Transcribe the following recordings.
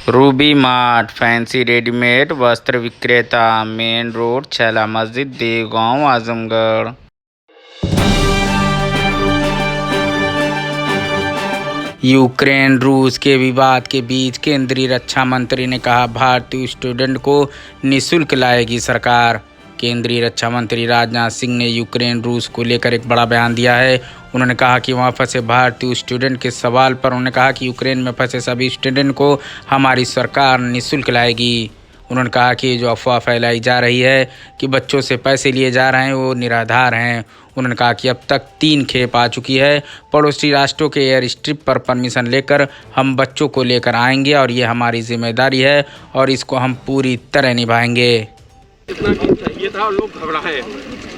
Ruby mart fancy readymade वस्त्र विक्रेता, main road, छैला मस्जिद, देवगांव, आजमगढ़। यूक्रेन रूस के विवाद के बीच केंद्रीय रक्षा मंत्री ने कहा, भारतीय स्टूडेंट को निःशुल्क लाएगी सरकार। केंद्रीय रक्षा मंत्री राजनाथ सिंह ने यूक्रेन रूस को लेकर एक बड़ा बयान दिया है। उन्होंने कहा कि वहां फंसे भारतीय स्टूडेंट के सवाल पर उन्होंने कहा कि यूक्रेन में फंसे सभी स्टूडेंट को हमारी सरकार निःशुल्क लाएगी। उन्होंने कहा कि जो अफवाह फैलाई जा रही है कि बच्चों से पैसे लिए जा रहे हैं वो निराधार हैं। उन्होंने कहा कि अब तक 3 खेप आ चुकी है। पड़ोसी राष्ट्रों के एयर स्ट्रिप पर परमिशन लेकर हम बच्चों को लेकर आएंगे और ये हमारी जिम्मेदारी है और इसको हम पूरी तरह निभाएंगे। इतना चाहिए था और लोग घबराए।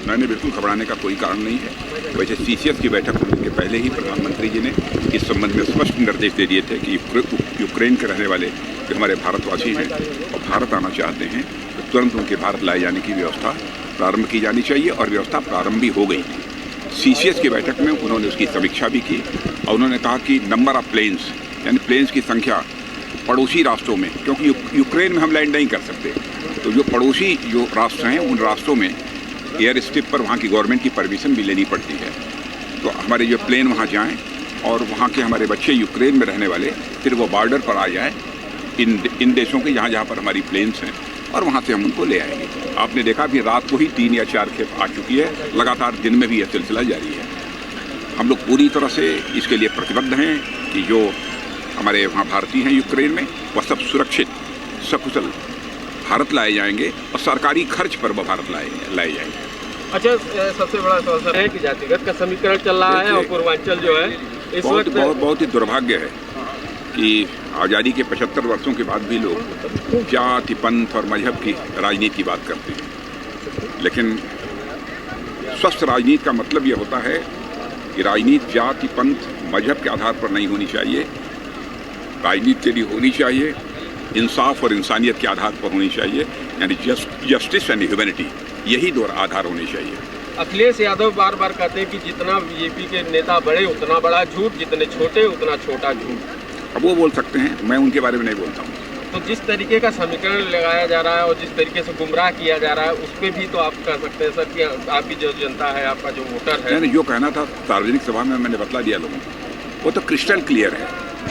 मैंने बिल्कुल घबराने का कोई कारण नहीं है। वैसे सीसीएस की बैठक होने के पहले ही प्रधानमंत्री जी ने इस संबंध में स्पष्ट निर्देश दे दिए थे कि यूक्रेन के रहने वाले जो हमारे भारतवासी हैं और भारत आना चाहते हैं तो तुरंत उनके भारत लाए जाने की व्यवस्था प्रारंभ की जानी चाहिए और व्यवस्था प्रारंभ भी हो गई थी। सीसीएस की बैठक में उन्होंने उसकी समीक्षा भी की और उन्होंने कहा कि नंबर ऑफ प्लेन्स यानी प्लेन्स की संख्या पड़ोसी राष्ट्रों में, क्योंकि यूक्रेन में हम लैंड नहीं कर सकते, तो जो पड़ोसी जो राष्ट्र हैं उन राष्ट्रों में एयर स्ट्रिप पर वहाँ की गवर्नमेंट की परमिशन भी लेनी पड़ती है। तो हमारे जो प्लेन वहाँ जाएं और वहाँ के हमारे बच्चे यूक्रेन में रहने वाले फिर वो बॉर्डर पर आ जाएं इन देशों के जहाँ पर हमारी प्लेन्स हैं और वहाँ से हम उनको ले आएंगे। आपने देखा कि रात को ही 3 या 4 खेप आ चुकी है, लगातार दिन में भी यह सिलसिला जारी है। हम लोग पूरी तरह से इसके लिए प्रतिबद्ध हैं कि जो हमारे वहाँ भारतीय हैं यूक्रेन में वह सब सुरक्षित सकुशल भारत लाए जाएंगे और सरकारी खर्च पर वह भारत लाए जाएंगे। अच्छा, सबसे बड़ा सवाल है कि जातिगत का समीकरण चल रहा है और पूर्वांचल जो है इस वक्त बहुत ही दुर्भाग्य है कि आज़ादी के 75 वर्षों के बाद भी लोग जाति, पंथ और मजहब की राजनीति की बात करते हैं। लेकिन स्वस्थ राजनीति का मतलब यह होता है कि राजनीति जाति, पंथ, मजहब के आधार पर नहीं होनी चाहिए। राजनीति के लिए होनी चाहिए इंसाफ और इंसानियत के आधार पर होनी चाहिए, यानी जस्टिस एंड ह्यूमैनिटी, यही 2 आधार होने चाहिए। अखिलेश यादव बार बार कहते हैं कि जितना बीजेपी के नेता बड़े उतना बड़ा झूठ, जितने छोटे उतना छोटा झूठ। अब वो बोल सकते हैं, मैं उनके बारे में नहीं बोलता हूँ। तो जिस तरीके का समीकरण लगाया जा रहा है और जिस तरीके से गुमराह किया जा रहा है उस पर भी तो आप कह सकते हैं सर कि आपकी जो जनता है, आपका जो वोटर है। मैंने जो कहना था सार्वजनिक सभा में मैंने बतला दिया लोगों को, वो तो क्रिस्टल क्लियर है,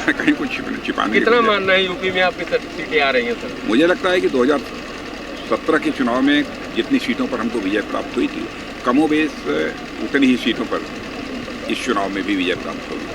कहीं कुछ छिपाने। कितना मानना है यूपी में आपकी सीटें आ रही हैं सर? मुझे लगता है कि 2017 के चुनाव में जितनी सीटों पर हमको विजय प्राप्त हुई थी, कमोबेश उतनी ही सीटों पर इस चुनाव में भी विजय प्राप्त होगी।